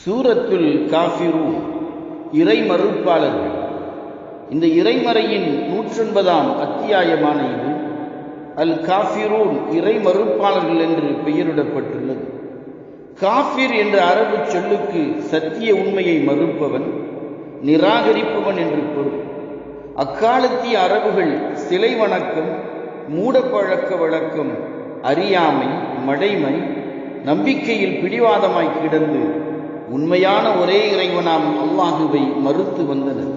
சூரத்துல் காஃபிரூன் இறை மறுப்பாளர்கள். இந்த இறைமறையின் 109ஆம் அத்தியாயமான இது அல் காஃபிரூன் இறை மறுப்பாளர்கள் என்று பெயரிடப்பட்டுள்ளது. காஃபிர் என்ற அரபு சொல்லுக்கு சத்திய உண்மையை மறுப்பவன், நிராகரிப்பவன் என்று பொருள். அக்காலத்திய அரபுகள் சிலை வணக்கம், மூடப்பழக்க வழக்கம், அறியாமை, மடைமை, நம்பிக்கையில் பிடிவாதமாய் கிடந்து உண்மையான ஒரே இறைவனாம் அல்லாஹுவை மறுத்து வந்தனர்.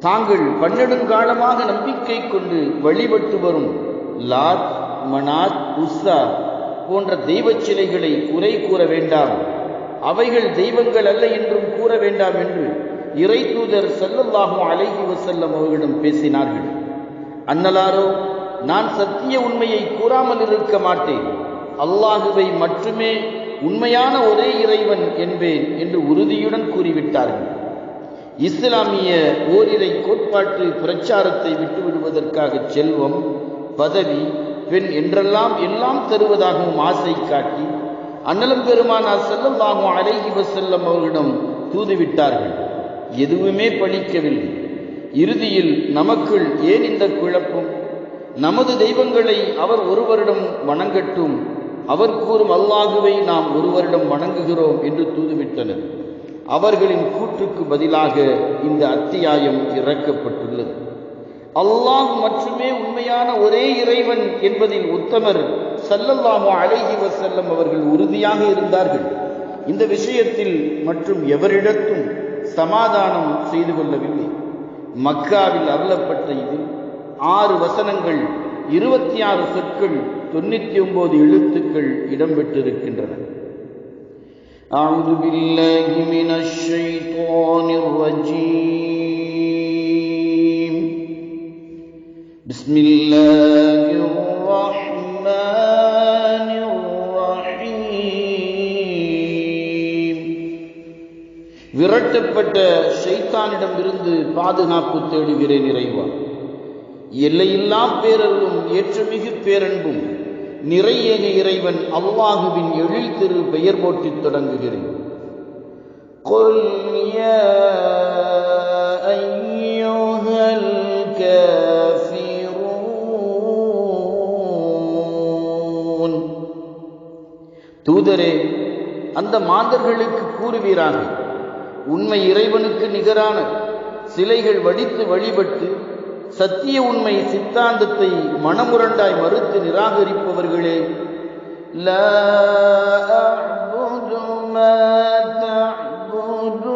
தாங்கள் பன்னெடுங்காலமாக நம்பிக்கை கொண்டு வழிபட்டு வரும் லாத், மனாத், உஸ்ஸா போன்ற தெய்வ சிலைகளை குறை கூற வேண்டாம், அவைகள் தெய்வங்கள் அல்ல என்றும் கூற வேண்டாம் என்று இறை தூதர் ஸல்லல்லாஹு அலைஹி வஸல்லம் அவர்களிடம் பேசினார்கள். அன்னலாரோ, நான் சத்திய உண்மையை கூறாமல் இருக்க மாட்டேன், அல்லாஹுவை மட்டுமே உண்மையான ஒரே இறைவன் என்பேன் என்று உறுதியுடன் கூறிவிட்டார்கள். இஸ்லாமிய ஓரிரை கோட்பாட்டு பிரச்சாரத்தை விட்டுவிடுவதற்காக செல்வம், பதவி, பெண் என்றெல்லாம் எல்லாம் தருவதாகவும் ஆசை காட்டி அண்ணலம் பெருமானார் ஸல்லல்லாஹு அலைஹி வஸல்லம் அவர்களிடம் தூதுவிட்டார்கள். எதுவுமே பலிக்கவில்லை. இறுதியில் நமக்குள் ஏன் இந்த குழப்பம்? நமது தெய்வங்களை அவர் ஒருவரிடம் வணங்கட்டும், அவர் கூறும் அல்லாஹுவை நாம் ஒருவரிடம் வணங்குகிறோம் என்று தூதுவிட்டனர். அவர்களின் கூற்றுக்கு பதிலாக இந்த அத்தியாயம் இறக்கப்பட்டுள்ளது. அல்லாஹ் மட்டுமே உண்மையான ஒரே இறைவன் என்பதில் உத்தமர் ஸல்லல்லாஹு அலைஹி வஸல்லம் அவர்கள் உறுதியாக இருந்தார்கள். இந்த விஷயத்தில் மற்றும் எவரிடத்தும் சமாதானம் செய்து கொள்ளவில்லை. மக்காவில் அருளப்பட்ட இதில் 6 வசனங்கள், 26 சொற்கள், 99 எழுத்துக்கள் இடம்பெற்றிருக்கின்றன. அஊது பில்லாஹி மினஷ் ஷைத்தானிர் ரஜீம். பிஸ்மில்லாஹிர் ரஹ்மானிர் ரஹீம். விரட்டப்பட்ட ஷைத்தானிடம் இருந்து பாதுகாப்பு தேடுகிறேன் இறைவா. எல்லையில்லா பேரருளும் ஏற்றமிகு பேரன்பும் நிறையேக இறைவன் அல்லாஹுவின் எழில் திரு பெயர் போற்றித் தொடங்குகிறேன். குல் யா அய்யுஹல் காஃபிரூன். தூதரே, அந்த மாந்தர்களுக்கு கூறுவீராக, உண்மை இறைவனுக்கு நிகரான சிலைகள் வடித்து வழிபட்டு சத்திய உண்மை சித்தாந்தத்தை மனமுரண்டாய் மறுத்து நிராகரிப்பவர்களே, லா அஅ்புது மா தஅ்புதூன்.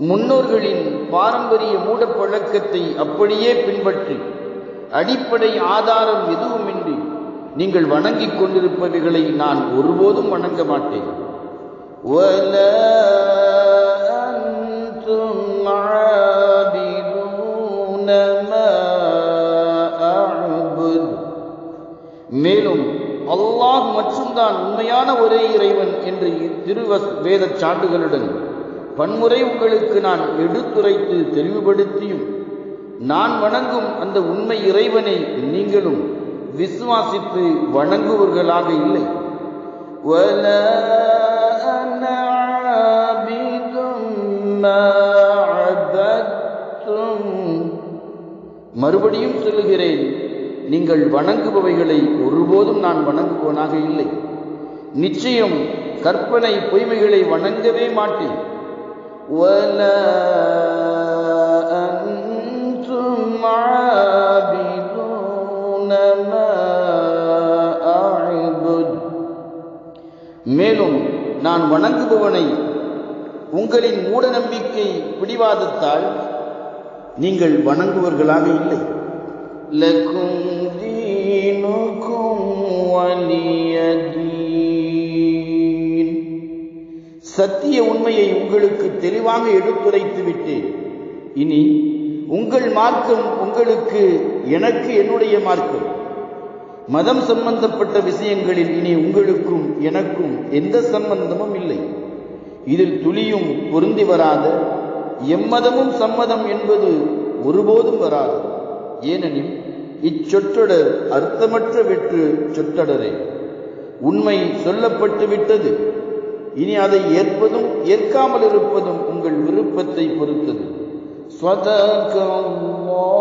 முன்னோர்களின் பாரம்பரிய மூடப்பழக்கத்தை அப்படியே பின்பற்றி அடிப்படை ஆதாரம் எதுவுமின்றி நீங்கள் வணங்கிக் கொண்டிருப்பவைகளை நான் ஒருபோதும் வணங்க மாட்டேன். மேலும் அல்லாஹ் மட்டும்தான் உண்மையான ஒரே இறைவன் என்று திருவேத சான்றுகளுடன் பன்முறை உங்களுக்கு நான் எடுத்துரைத்து தெளிவுபடுத்தியும் நான் வணங்கும் அந்த உண்மை இறைவனை நீங்களும் விசுவாசித்து வணங்குவர்களாக இல்லை. மறுபடியும் சொல்லுகிறேன், நீங்கள் வணங்குபவைகளை ஒருபோதும் நான் வணங்குவனாக இல்லை. நிச்சயம் கற்பனை பொய்மைகளை வணங்கவே மாட்டேன். மேலும் நான் வணங்குபவனை உங்களின் மூட நம்பிக்கை பிடிவாதத்தால் நீங்கள் வணங்குவர்களாக இல்லை. லக்கும் தீனுக்கும் வலிய தீன். சத்திய உண்மையை உங்களுக்கு தெளிவாக எடுத்துரைத்து விட்டேன். இனி உங்கள் மார்க்கம் உங்களுக்கு, எனக்கு என்னுடைய மார்க்கம். மதம் சம்பந்தப்பட்ட விஷயங்களில் இனி உங்களுக்கும் எனக்கும் எந்த சம்பந்தமும் இல்லை. இதில் துளியும் பொருந்தி வராத எம்மதமும் சம்மதம் என்பது ஒருபோதும் வராது. ஏனெனில் இச்சொற்றொடர் அர்த்தமற்ற வெற்று சொற்றொடரே. உண்மை சொல்லப்பட்டு விட்டது. இனி அதை ஏற்பதும் ஏற்காமல் இருப்பதும் உங்கள் விருப்பத்தை பொறுத்தது. ஸதக அல்லாஹ்.